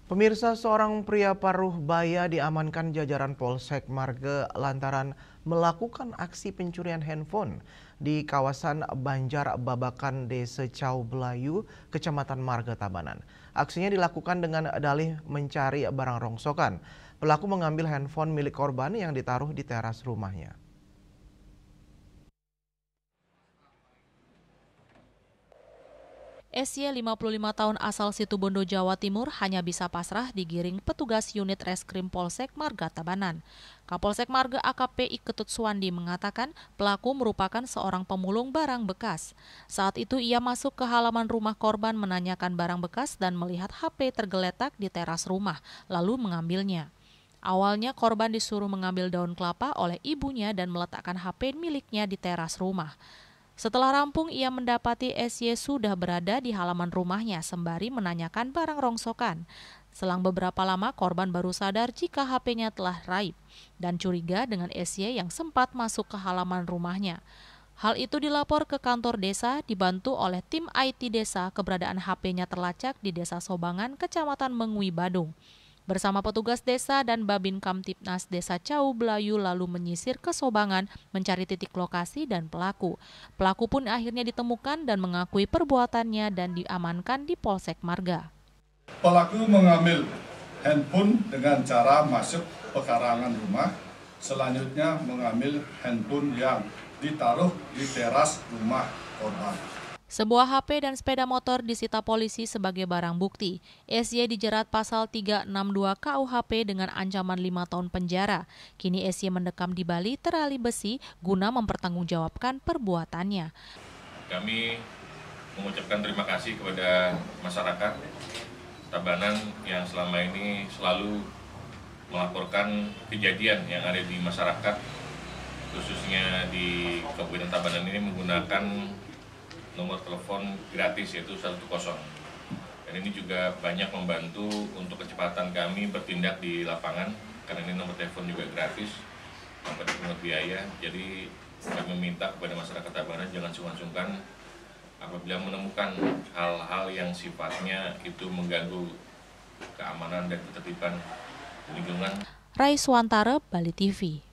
Pemirsa, seorang pria paruh baya diamankan jajaran Polsek Marga lantaran melakukan aksi pencurian handphone di kawasan Banjar Babakan, Desa Cau Belayu, Kecamatan Marga Tabanan. Aksinya dilakukan dengan dalih mencari barang rongsokan. Pelaku mengambil handphone milik korban yang ditaruh di teras rumahnya. SY 55 tahun asal Situbondo, Jawa Timur hanya bisa pasrah digiring petugas unit reskrim Polsek Marga Tabanan. Kapolsek Marga AKP Iketut Suwandi mengatakan pelaku merupakan seorang pemulung barang bekas. Saat itu ia masuk ke halaman rumah korban menanyakan barang bekas dan melihat HP tergeletak di teras rumah, lalu mengambilnya. Awalnya korban disuruh mengambil daun kelapa oleh ibunya dan meletakkan HP miliknya di teras rumah. Setelah rampung, ia mendapati SY sudah berada di halaman rumahnya sembari menanyakan barang rongsokan. Selang beberapa lama, korban baru sadar jika HP-nya telah raib dan curiga dengan SY yang sempat masuk ke halaman rumahnya. Hal itu dilapor ke kantor desa dibantu oleh tim IT desa keberadaan HP-nya terlacak di Desa Sobangan, Kecamatan Mengwi, Badung. Bersama petugas desa dan Babin Kamtipnas Desa Cau Belayu lalu menyisir ke Sobangan mencari titik lokasi dan pelaku. Pelaku pun akhirnya ditemukan dan mengakui perbuatannya dan diamankan di Polsek Marga. Pelaku mengambil handphone dengan cara masuk pekarangan rumah, selanjutnya mengambil handphone yang ditaruh di teras rumah korban. Sebuah HP dan sepeda motor disita polisi sebagai barang bukti. SY dijerat pasal 362 KUHP dengan ancaman 5 tahun penjara. Kini SY mendekam di Bali terali besi guna mempertanggungjawabkan perbuatannya. Kami mengucapkan terima kasih kepada masyarakat Tabanan yang selama ini selalu melaporkan kejadian yang ada di masyarakat, khususnya di Kabupaten Tabanan ini menggunakan nomor telepon gratis yaitu 110. Dan ini juga banyak membantu untuk kecepatan kami bertindak di lapangan karena ini nomor telepon juga gratis tanpa dipungut biaya. Jadi kami meminta kepada masyarakat Tabanan jangan sungkan-sungkan apabila menemukan hal-hal yang sifatnya itu mengganggu keamanan dan ketertiban lingkungan. Rai Swantara, Bali TV.